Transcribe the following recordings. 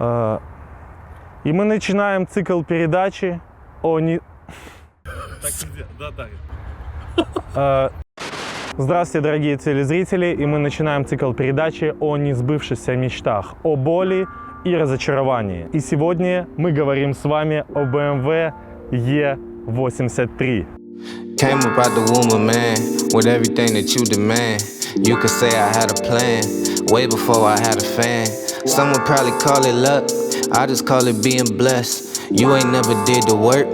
И мы начинаем цикл передачи о не... Так нельзя, да, так. Здравствуйте, дорогие телезрители, и мы начинаем цикл передачи о несбывшихся мечтах, о боли и разочаровании. И сегодня мы говорим с вами о BMW E83. Came up out the womb of man with everything that you demand. You could say I had a plan way before I had a fan. Some would probably call it luck, I just call it being blessed. You ain't never did the work,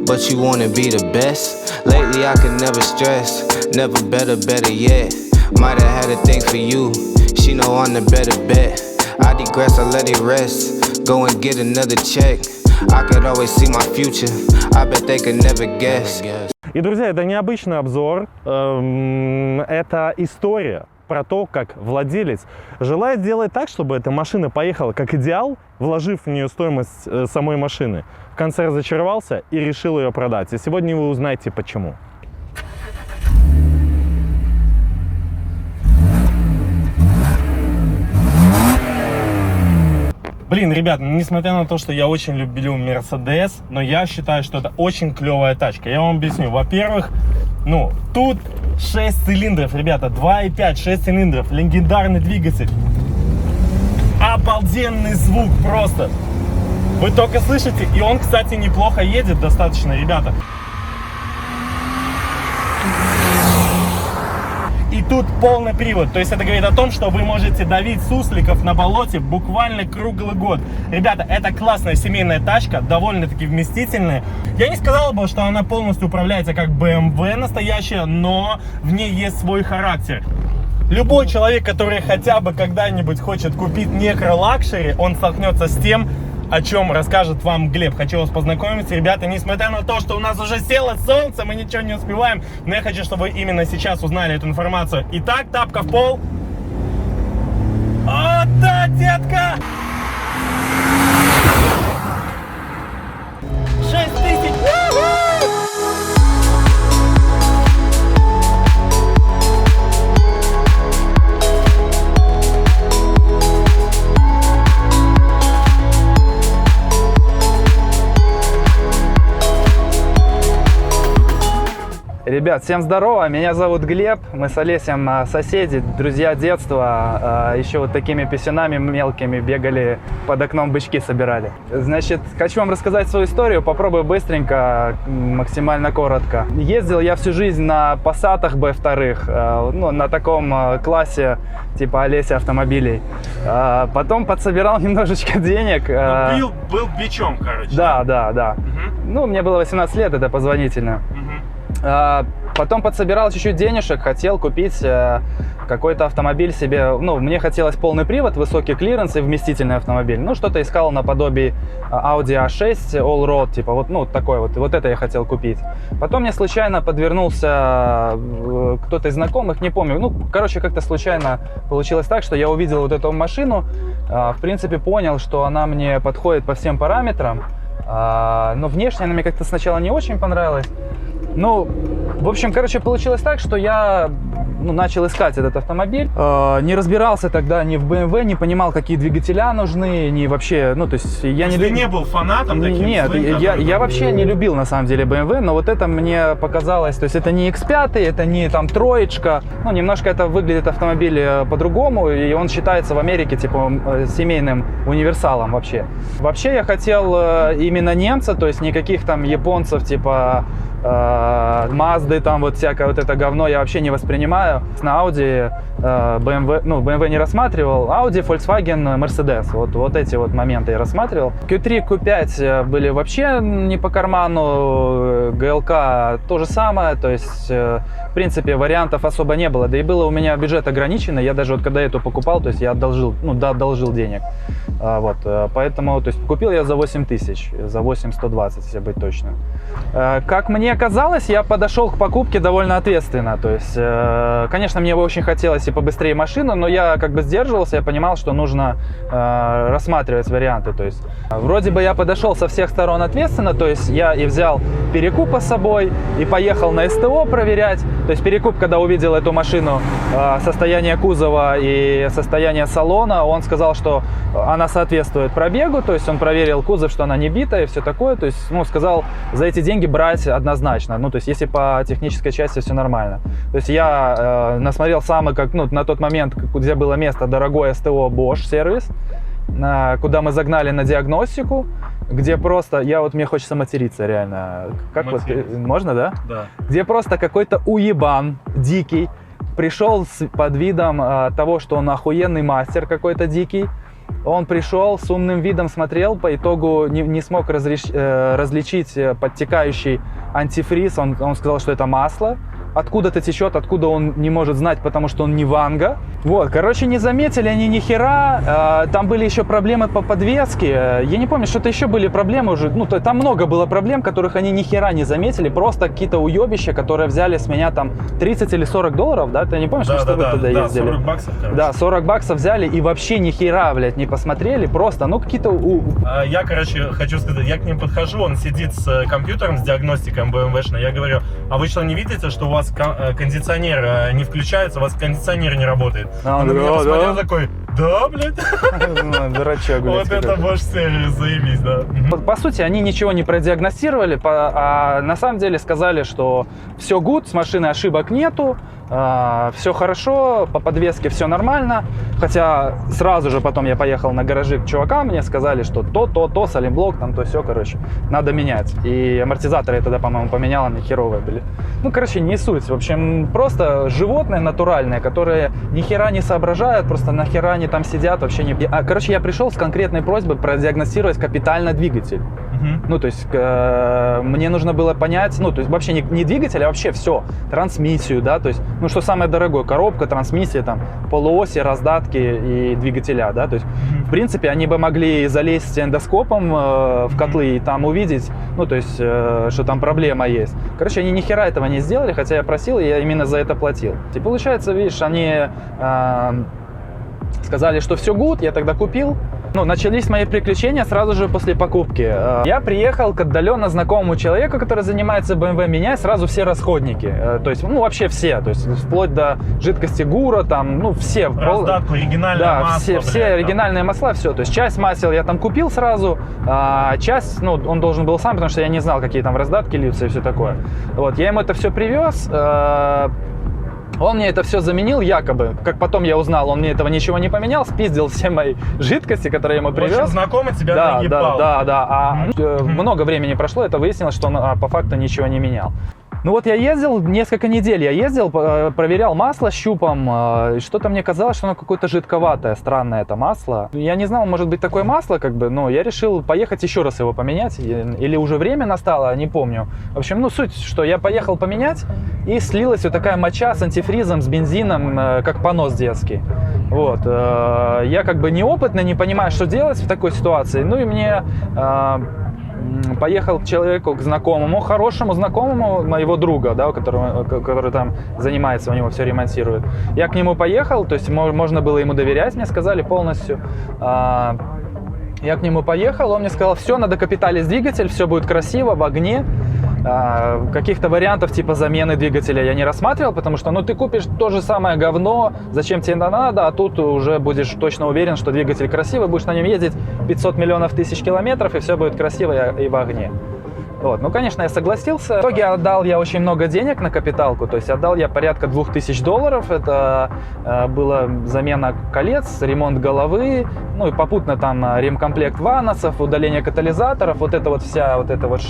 but you wanna be the best. Lately I could never stress, never better yet. Might have had a thing for you, she know I'm the better bet. I digress, I let it rest, go and get another check. I could always see my future, I bet they could never guess. И, друзья, это необычный обзор, это история про то, как владелец желает сделать так, чтобы эта машина поехала как идеал, вложив в нее стоимость самой машины. В конце разочаровался и решил ее продать. И сегодня вы узнаете почему. Блин, ребят, несмотря на то, что я очень люблю Mercedes, но я считаю, что это очень клевая тачка. Я вам объясню. Во-первых, тут 6 цилиндров, ребята, 2.5, 6 цилиндров, легендарный двигатель. Обалденный звук просто. Вы только слышите, и он, кстати, неплохо едет достаточно, ребята. И тут полный привод, то есть это говорит о том, что вы можете давить сусликов на болоте буквально круглый год. Ребята, это классная семейная тачка, довольно-таки вместительная. Я не сказал бы, что она полностью управляется как BMW настоящая, но в ней есть свой характер. Любой человек, который хотя бы когда-нибудь хочет купить некро-лакшери, он столкнется с тем, о чем расскажет вам Глеб. Хочу вас познакомить, ребята, несмотря на то, что у нас уже село солнце, мы ничего не успеваем, но я хочу, чтобы вы именно сейчас узнали эту информацию. Итак, тапка в пол. О, да, детка! 6000! Ребят, всем здорово, меня зовут Глеб, мы с Олесем соседи, друзья детства, еще вот такими писюнами мелкими бегали, под окном бычки собирали. Значит, хочу вам рассказать свою историю, попробую быстренько, максимально коротко. Ездил я всю жизнь на Passat'ах B2, на таком классе, типа Олеся автомобилей. Потом подсобирал немножечко денег. Был бичом, короче. Да. Угу. Мне было 18 лет, это позвонительно. Потом подсобирал чуть-чуть денежек, хотел купить какой-то автомобиль себе. Мне хотелось полный привод, высокий клиренс и вместительный автомобиль. Что-то искал наподобие Audi A6 Allroad, типа такой вот это я хотел купить. Потом мне случайно подвернулся кто-то из знакомых, не помню. Как-то случайно получилось так, что я увидел вот эту машину, в принципе понял, что она мне подходит по всем параметрам, но внешне она мне как-то сначала не очень понравилась. В общем, получилось так, что я начал искать этот автомобиль. Не разбирался тогда ни в BMW, не понимал, какие двигателя нужны, ни вообще, то есть я не был фанатом таким? Нет, я вообще не любил на самом деле BMW, но вот это мне показалось, то есть это не X5, это не там троечка, немножко это выглядит автомобиль по-другому, и он считается в Америке типа семейным универсалом вообще. Вообще я хотел именно немца, то есть никаких там японцев типа Мазды, там всякое это говно я вообще не воспринимаю. На Audi, BMW не рассматривал, Audi, Volkswagen, Mercedes, вот эти моменты я рассматривал. Q3, Q5 были вообще не по карману, GLK то же самое, то есть в принципе вариантов особо не было, да и было у меня бюджет ограниченный, я даже когда эту покупал, то есть я одолжил денег, поэтому, то есть купил я за 8000, за 8120, если быть точным. Как мне казалось, я подошел к покупке довольно ответственно, то есть, конечно, мне очень хотелось и побыстрее машину, но я сдерживался, я понимал, что нужно рассматривать варианты, то есть, вроде бы я подошел со всех сторон ответственно, то есть, я и взял перекупа с собой, и поехал на СТО проверять, то есть, перекуп, когда увидел эту машину, состояние кузова и состояние салона, он сказал, что она она соответствует пробегу, то есть он проверил кузов, что она не битая и все такое, то есть, ну, сказал, за эти деньги брать однозначно, ну, то есть, если по технической части все нормально. То есть, я насмотрел самый, как, ну, на тот момент, где было место, дорогой СТО Bosch сервис, куда мы загнали на диагностику, где просто, мне хочется материться реально, как Материться. вот, можно, да? Да. Где просто какой-то уебан дикий пришел под видом того, что он охуенный мастер какой-то дикий. Он пришел с умным видом, смотрел, по итогу не смог различить подтекающий антифриз. Он сказал, что это масло. Откуда-то течет, откуда он не может знать, потому что он не Ванга. Вот, короче, не заметили они ни хера. Там были еще проблемы по подвеске. Я не помню, что-то еще были проблемы уже. Ну, там много было проблем, которых они ни хера не заметили. Просто какие-то уебища, которые взяли с меня там 30 или 40 долларов, да? Ты не помнишь, что вы туда ездили? Да, 40 баксов, короче. Да, 40 баксов взяли и вообще ни хера, блядь, не посмотрели. Просто, ну, какие-то... Я, короче, хочу сказать, я к ним подхожу, он сидит с компьютером, с диагностиком BMW-шной. Я говорю, а вы что, не видите, что у вас кондиционер не включается, у вас кондиционер не работает? Он на меня посмотрел такой, да, блядь. Дурачок, блядь. Вот это Bosch сервис, заебись, да. По сути, они ничего не продиагностировали, а на самом деле сказали, что все good, с машиной ошибок нету, все хорошо, по подвеске все нормально. Хотя сразу же потом я поехал на гаражи к чувакам, мне сказали, что то, салимблок, там то все, короче, надо менять. И амортизаторы я тогда, по-моему, поменял, они херовые были. Ну, короче, не суть. В общем, просто животные натуральные, которые ни хера не соображают, просто нахера они там сидят, вообще не... Короче, я пришел с конкретной просьбой продиагностировать капитально двигатель. Ну, то есть, мне нужно было понять, ну, то есть, вообще не двигатель, а вообще все, трансмиссию, да, то есть, ну, что самое дорогое, коробка, трансмиссия, там, полуоси, раздатки и двигателя, да, то есть, в принципе, они бы могли залезть эндоскопом в котлы и там увидеть, ну, то есть, что там проблема есть. Короче, они ни хера этого не сделали, хотя я просил, и я именно за это платил. И получается, видишь, они сказали, что все good, я тогда купил. Ну, начались мои приключения сразу же после покупки. Я приехал к отдаленно знакомому человеку, который занимается BMW, меняя сразу все расходники. То есть, ну, вообще все. То есть, вплоть до жидкости ГУРа, там, ну, все. Раздатку, оригинальное масло. Да, все оригинальные масла, все. То есть, часть масел я там купил сразу, а часть, ну, он должен был сам, потому что я не знал, какие там раздатки льются и все такое. Вот, я ему это все привез. Он мне это все заменил якобы. Как потом я узнал, он мне этого ничего не поменял, спиздил все мои жидкости, которые я ему привез. В общем, знакомый тебя наебал. Да. Много времени прошло, это выяснилось, что он по факту ничего не менял. Ну вот я ездил, несколько недель я ездил, проверял масло щупом, что-то мне казалось, что оно какое-то жидковатое, странное это масло. Я не знал, может быть такое масло, как бы, но я решил поехать еще раз его поменять, или уже время настало, не помню. В общем, ну суть, что я поехал поменять, и слилась вот такая моча с антифризом, с бензином, как понос детский. Вот, я как бы неопытный, не понимаю, что делать в такой ситуации, ну и мне... Поехал к человеку, к знакомому, хорошему знакомому моего друга, да, который там занимается, у него все ремонтирует. Я к нему поехал, то есть можно было ему доверять, мне сказали полностью. Я к нему поехал, он мне сказал, все, надо капиталить двигатель, все будет красиво, в огне. Каких-то вариантов типа замены двигателя я не рассматривал, потому что, ну, ты купишь то же самое говно, зачем тебе это надо, а тут уже будешь точно уверен, что двигатель красивый, будешь на нем ездить 500 миллионов тысяч километров, и все будет красиво и в огне. Вот. Ну, конечно, я согласился. В итоге отдал я очень много денег на капиталку, то есть отдал я порядка $2000. Это была замена колец, ремонт головы, ну и попутно там ремкомплект ваносов, удаление катализаторов, вот это вот вся вот эта вот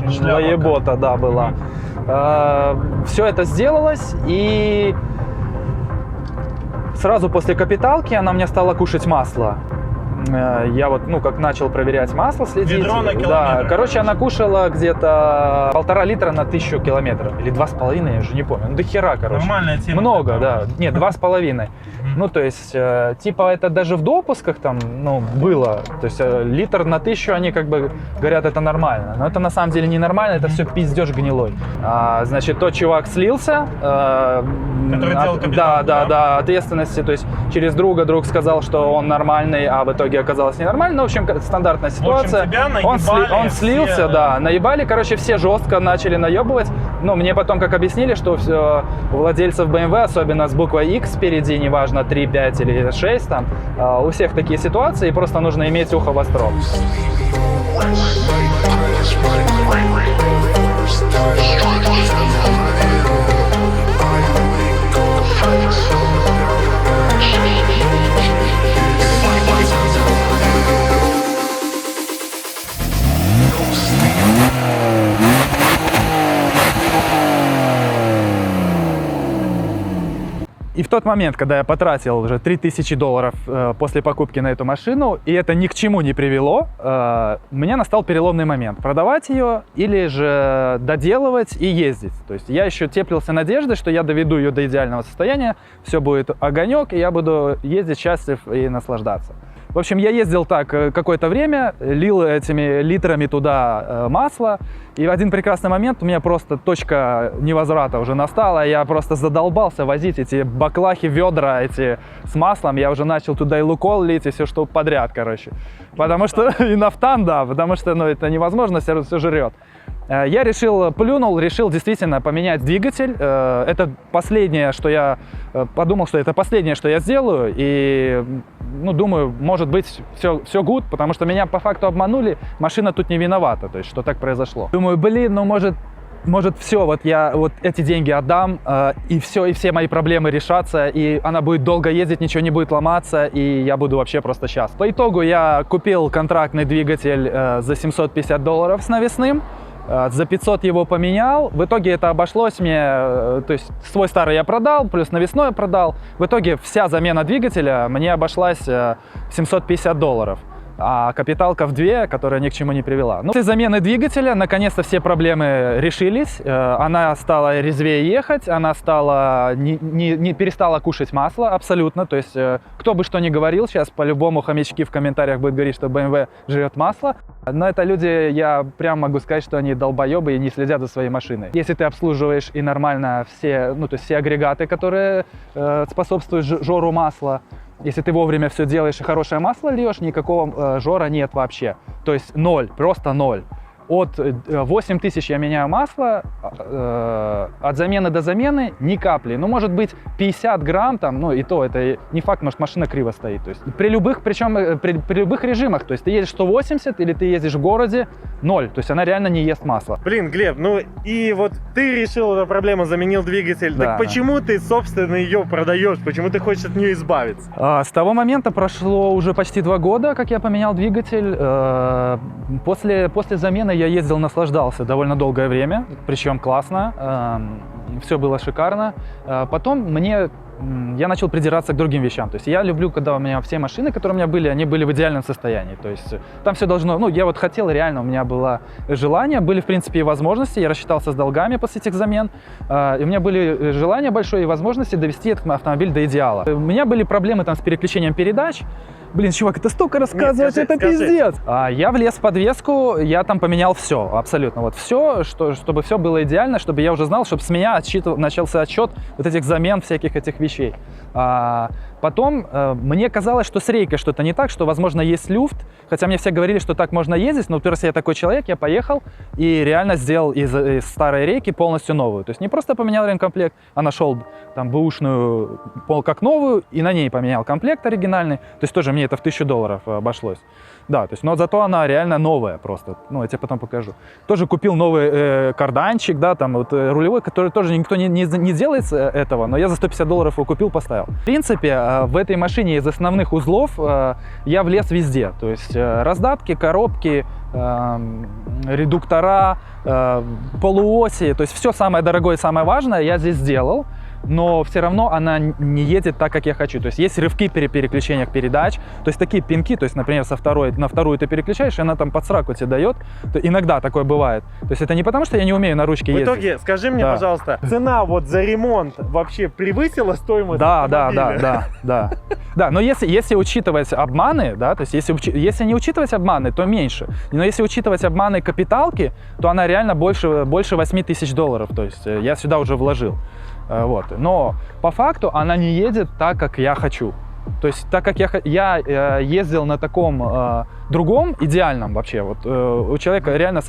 шлаебота, да, была. Все это сделалось, и сразу после капиталки она мне стала кушать масло. Я вот, ну, как начал проверять масло, следить. Ведро на километр. Да, короче, она кушала где-то 1,5 литра на 1000 километров. Или 2,5, я уже не помню. Ну, до хера, короче. Нормальная тема. Много, да. Нет, 2,5. Ну, то есть, типа, это даже в допусках там, ну, было. То есть, литр на 1000, они как бы говорят, это нормально. Но это на самом деле не нормально, это все пиздеж гнилой. Значит, тот чувак слился. Который делал капиталку, да, ответственности. То есть, через друга друг сказал, что он нормальный, а в итоге итоге оказалось ненормально. Ну, в общем, стандартная ситуация. тебя Он наебали слился, все, да, наебали. Короче, все жестко начали наебывать. Но мне потом как объяснили, что у владельцев BMW, особенно с буквой X впереди, неважно, 3, 5 или 6, там, у всех такие ситуации, и просто нужно иметь ухо востро. И в тот момент, когда я потратил уже $3000 после покупки на эту машину, и это ни к чему не привело, у меня настал переломный момент. Продавать ее или же доделывать и ездить. То есть я еще теплился надеждой, что я доведу ее до идеального состояния, все будет огонек, и я буду ездить счастлив и наслаждаться. В общем, я ездил так какое-то время, лил этими литрами туда масло, и в один прекрасный момент у меня просто точка невозврата уже настала, я просто задолбался возить эти баклахи, ведра эти с маслом, я уже начал туда и лукол лить, и все что подряд, короче. Потому что, и нафтан, да, потому что, ну, это невозможно, все жрет. Я плюнул, решил действительно поменять двигатель. Это последнее, что я подумал, что это последнее, что я сделаю. И, ну, думаю, может быть, все good, потому что меня по факту обманули. Машина тут не виновата, то есть, что так произошло. Думаю, блин, ну, может все, вот я вот эти деньги отдам, и все мои проблемы решатся, и она будет долго ездить, ничего не будет ломаться, и я буду вообще просто счастлив. По итогу я купил контрактный двигатель за $750 с навесным. За 500 его поменял, в итоге это обошлось мне, то есть свой старый я продал, плюс навесной я продал, в итоге вся замена двигателя мне обошлась $750. А капиталка в 2, которая ни к чему не привела. Ну, после замены двигателя, наконец-то все проблемы решились. Она стала резвее ехать, она стала не перестала кушать масло абсолютно. То есть, кто бы что ни говорил, сейчас по-любому хомячки в комментариях будут говорить, что BMW жрет масло. Но это люди, я прям могу сказать, что они долбоебы и не следят за своей машиной. Если ты обслуживаешь и нормально все, ну, то есть все агрегаты, которые способствуют жору масла, если ты вовремя все делаешь и хорошее масло льешь, никакого жора нет вообще. То есть 0, просто 0. От 8000 я меняю масло, от замены до замены ни капли. Ну, может быть, 50 грамм, там, ну, и то, это не факт, может, машина криво стоит. То есть при любых, причем при любых режимах, то есть ты едешь 180 или ты ездишь в городе, 0. То есть она реально не ест масло. Блин, Глеб, ну и вот ты решил эту проблему, заменил двигатель. Да. Так почему ты, собственно, ее продаешь? Почему ты хочешь от нее избавиться? С того момента прошло уже почти 2 года, как я поменял двигатель. После замены я ездил, наслаждался довольно долгое время, причем классно, все было шикарно. Потом я начал придираться к другим вещам. То есть я люблю, когда у меня все машины, которые у меня были, они были в идеальном состоянии. То есть там все должно... Ну, я вот хотел реально, у меня было желание, были, в принципе, и возможности. Я рассчитался с долгами после этих замен. И у меня были желания большое и возможности довести этот автомобиль до идеала. У меня были проблемы там с переключением передач. Блин, чувак, это столько рассказывать, Нет, это пиздец. Я влез в подвеску, я там поменял все, абсолютно. Вот все, чтобы все было идеально, чтобы я уже знал, чтобы с меня начался отсчет вот этих замен, всяких этих вещей. Потом мне казалось, что с рейкой что-то не так, что, возможно, есть люфт. Хотя мне все говорили, что так можно ездить, но просто я такой человек, я поехал и реально сделал из старой рейки полностью новую. То есть не просто поменял ремкомплект, а нашел там бэушную как новую и на ней поменял комплект оригинальный. То есть тоже мне это в $1000 обошлось. Да, то есть, но зато она реально новая просто. Ну, я тебе потом покажу. Тоже купил новый карданчик, да, там вот рулевой, который тоже никто не делает этого, но я за $150 его купил, поставил. В принципе, в этой машине из основных узлов я влез везде. То есть раздатки, коробки, редуктора, полуоси, то есть все самое дорогое и самое важное я здесь сделал. Но все равно она не едет так, как я хочу. То есть есть рывки при переключениях передач, то есть такие пинки, то есть, например, на вторую ты переключаешь, и она там под сраку тебе дает. Иногда такое бывает. То есть это не потому, что я не умею на ручке ездить. В итоге, скажи мне, пожалуйста, цена вот за ремонт вообще превысила стоимость автомобиля? Да, но если учитывать обманы, да, то есть если не учитывать обманы, то меньше. Но если учитывать обманы капиталки, то она реально больше $8000. То есть я сюда уже вложил. Вот. Но по факту она не едет так, как я хочу. То есть, так как я ездил на таком другом, идеальном вообще, вот у человека реально,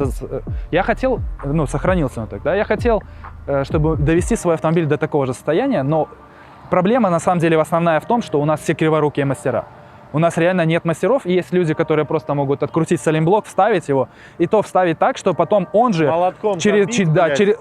я хотел, ну, сохранился он так, да, я хотел, чтобы довести свой автомобиль до такого же состояния, но проблема на самом деле основная в том, что у нас все криворукие мастера. У нас реально нет мастеров, и есть люди, которые просто могут открутить салимблок, вставить его, и то вставить так, что потом он же Молотком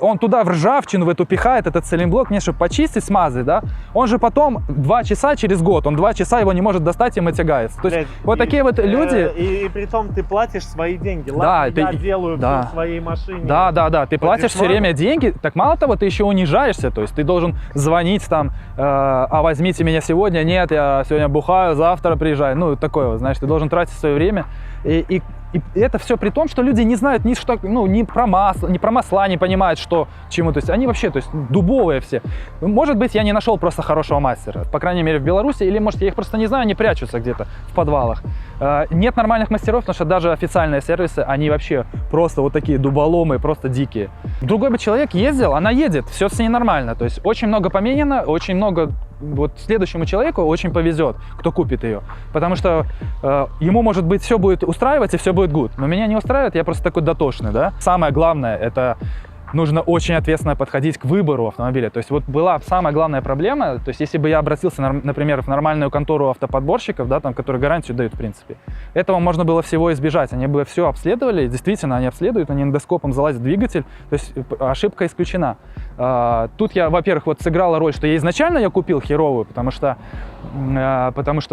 он туда в ржавчину в эту пихает, этот салимблок, не, чтобы почистить, смазать, да, он же потом 2 часа через год, он 2 часа его не может достать и мотягается. То есть вот такие вот люди... И при том ты платишь свои деньги. Да, ладно, я делаю все в своей машине. Да, ты платишь все время деньги, так мало того, ты еще унижаешься, то есть ты должен звонить там, а возьмите меня сегодня, нет, я сегодня бухаю, завтра приезжаю. Ну, такое вот, знаешь, ты должен тратить свое время. И это все при том, что люди не знают ни про масло, ни про масла, не понимают, что к чему. То есть они вообще, то есть дубовые все. Может быть, я не нашел просто хорошего мастера, по крайней мере, в Беларуси, или, может, я их просто не знаю, они прячутся где-то в подвалах. Нет нормальных мастеров, потому что даже официальные сервисы, они вообще просто вот такие дуболомы, просто дикие. Другой бы человек ездил, она едет, все с ней нормально. То есть очень много поменено, очень много... Вот следующему человеку очень повезет, кто купит ее, потому что ему, может быть, все будет устраивать и все будет good, но меня не устраивает, я просто такой дотошный, да. Самое главное, это нужно очень ответственно подходить к выбору автомобиля. То есть вот была самая главная проблема, то есть если бы я обратился, например, в нормальную контору автоподборщиков, да, там, которые гарантию дают, в принципе, этого можно было всего избежать. Они бы все обследовали, действительно, они обследуют, они эндоскопом залазят в двигатель, то есть ошибка исключена. Тут я, во-первых, вот сыграла роль, что изначально я купил херовую, потому что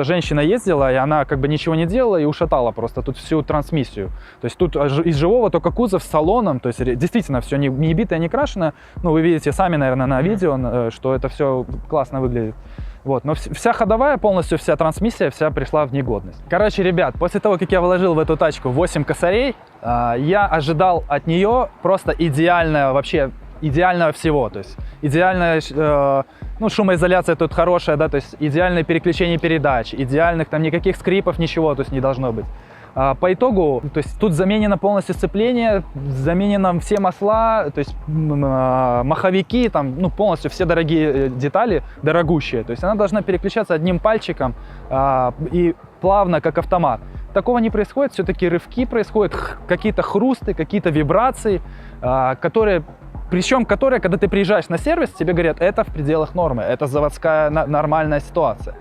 женщина ездила, и она как бы ничего не делала и ушатала просто тут всю трансмиссию. То есть тут из живого только кузов с салоном, то есть действительно все не битое, не крашеное. Ну, вы видите сами, наверное, на видео, что это все классно выглядит. Вот. Но вся ходовая, полностью вся трансмиссия, вся пришла в негодность. Короче, ребят, после того, как я вложил в эту тачку 8 косарей, я ожидал от нее просто идеального всего. То есть идеальная, шумоизоляция тут хорошая, да, то есть идеальное переключение передач, идеальных там никаких скрипов, ничего, то есть не должно быть. По итогу, то есть тут заменено полностью сцепление, заменено все масла, то есть маховики, там, полностью все дорогие детали, дорогущие. То есть она должна переключаться одним пальчиком и плавно, как автомат. Такого не происходит, все-таки рывки происходят, какие-то хрусты, какие-то вибрации, которые, когда ты приезжаешь на сервис, тебе говорят, это в пределах нормы, это заводская нормальная ситуация.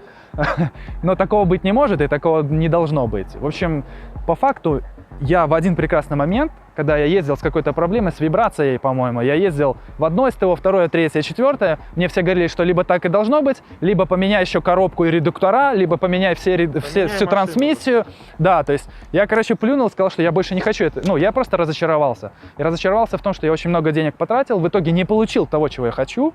Но такого быть не может и такого не должно быть. В общем, по факту, я в один прекрасный момент, когда я ездил с какой-то проблемой, с вибрацией, по-моему, я ездил в одно СТО, второе, третье, четвертое, мне все говорили, что либо так и должно быть, либо поменяй еще коробку и редуктора, либо поменяй всю трансмиссию. Да, то есть я, плюнул, сказал, что я больше не хочу это. Я просто разочаровался. И разочаровался в том, что я очень много денег потратил, в итоге не получил того, чего я хочу.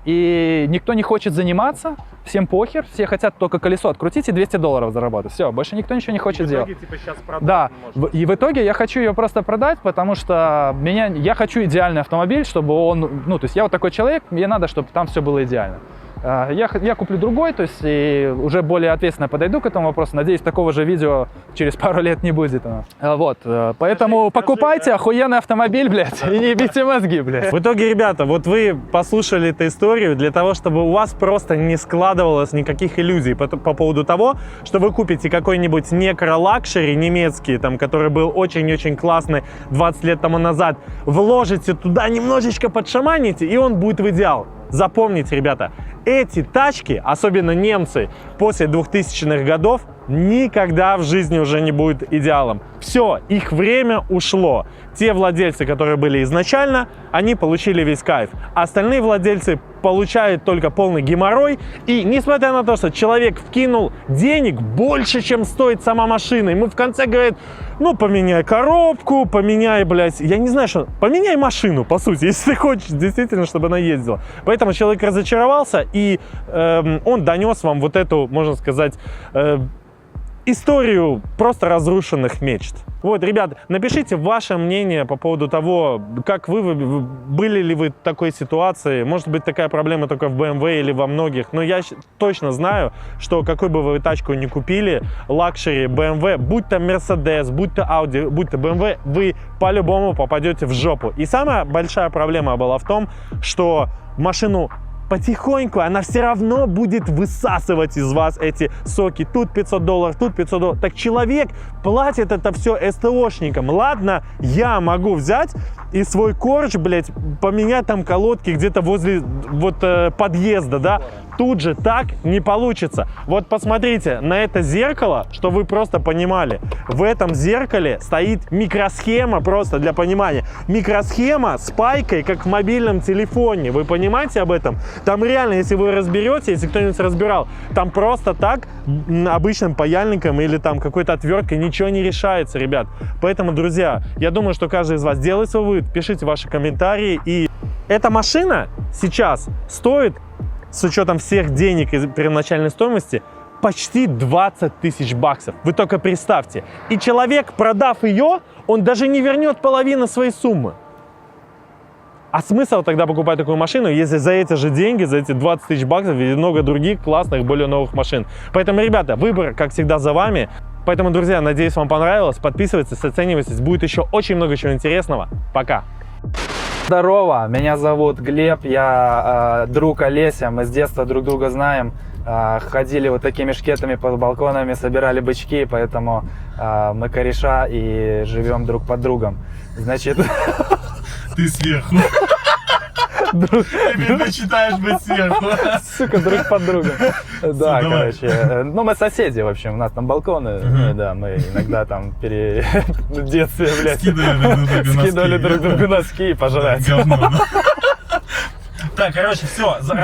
И никто не хочет заниматься, всем похер, все хотят только колесо открутить и $200 заработать. Все, больше никто ничего не хочет делать. В итоге, сейчас продать. Да, и в итоге я хочу ее просто продать, потому что я хочу идеальный автомобиль, чтобы он, то есть я вот такой человек, мне надо, чтобы там все было идеально. Я куплю другой, то есть и уже более ответственно подойду к этому вопросу. Надеюсь, такого же видео через пару лет не будет у нас. Вот, поэтому покупайте охуенный автомобиль, блядь, и не бейте мозги, блядь. В итоге, ребята, вот вы послушали эту историю для того, чтобы у вас просто не складывалось никаких иллюзий по поводу того, что вы купите какой-нибудь некро-лакшери немецкий, там, который был очень-очень классный 20 лет тому назад, вложите туда, немножечко подшаманите, и он будет в идеал. Запомните, ребята, эти тачки, особенно немцы, после 2000-х годов, никогда в жизни уже не будет идеалом. Все, их время ушло. Те владельцы, которые были изначально, они получили весь кайф. Остальные владельцы получают только полный геморрой. И несмотря на то, что человек вкинул денег больше, чем стоит сама машина, ему в конце говорят, поменяй коробку, поменяй, блядь, я не знаю, что, поменяй машину, по сути, если ты хочешь действительно, чтобы она ездила. Поэтому человек разочаровался, и он донес вам вот эту, можно сказать, историю просто разрушенных мечт. Вот, ребят, напишите ваше мнение по поводу того, как были ли вы в такой ситуации. Может быть, такая проблема только в BMW или во многих. Но я точно знаю, что какой бы вы тачку ни купили, лакшери, BMW, будь то Mercedes, будь то Audi, будь то BMW, вы по-любому попадете в жопу. И самая большая проблема была в том, что машину потихоньку она все равно будет высасывать из вас эти соки. Тут $500, тут $500. Так человек платит это все СТОшникам. Ладно, я могу взять и свой корч, блядь, поменять там колодки где-то возле вот подъезда, да? Тут же так не получится. Вот посмотрите на это зеркало, что вы просто понимали. В этом зеркале стоит микросхема, просто для понимания. Микросхема с пайкой, как в мобильном телефоне. Вы понимаете об этом? Там реально, если вы разберете, если кто-нибудь разбирал, там просто так обычным паяльником или там какой-то отверткой ничего не решается, ребят. Поэтому, друзья, я думаю, что каждый из вас делает свой вывод, пишите ваши комментарии. И эта машина сейчас стоит, с учетом всех денег и первоначальной стоимости, почти 20 тысяч баксов. Вы только представьте. И человек, продав ее, он даже не вернет половину своей суммы. А смысл тогда покупать такую машину, если за эти же деньги, за эти 20 тысяч баксов и много других классных, более новых машин. Поэтому, ребята, выбор, как всегда, за вами. Поэтому, друзья, надеюсь, вам понравилось. Подписывайтесь, оценивайтесь. Будет еще очень много чего интересного. Пока! Здорово, меня зовут Глеб, я друг Олеся, мы с детства друг друга знаем. Ходили вот такими шкетами под балконами, собирали бычки, поэтому мы кореша и живем друг под другом. Значит... Ты сверху. Ты предпочитаешь быть сверху. Сука, друг под другом. Да, короче. Ну, мы соседи, в общем, у нас там балконы. Да, мы иногда там в детстве, блядь, скидывали друг другу носки и пожрать. Так, короче, все.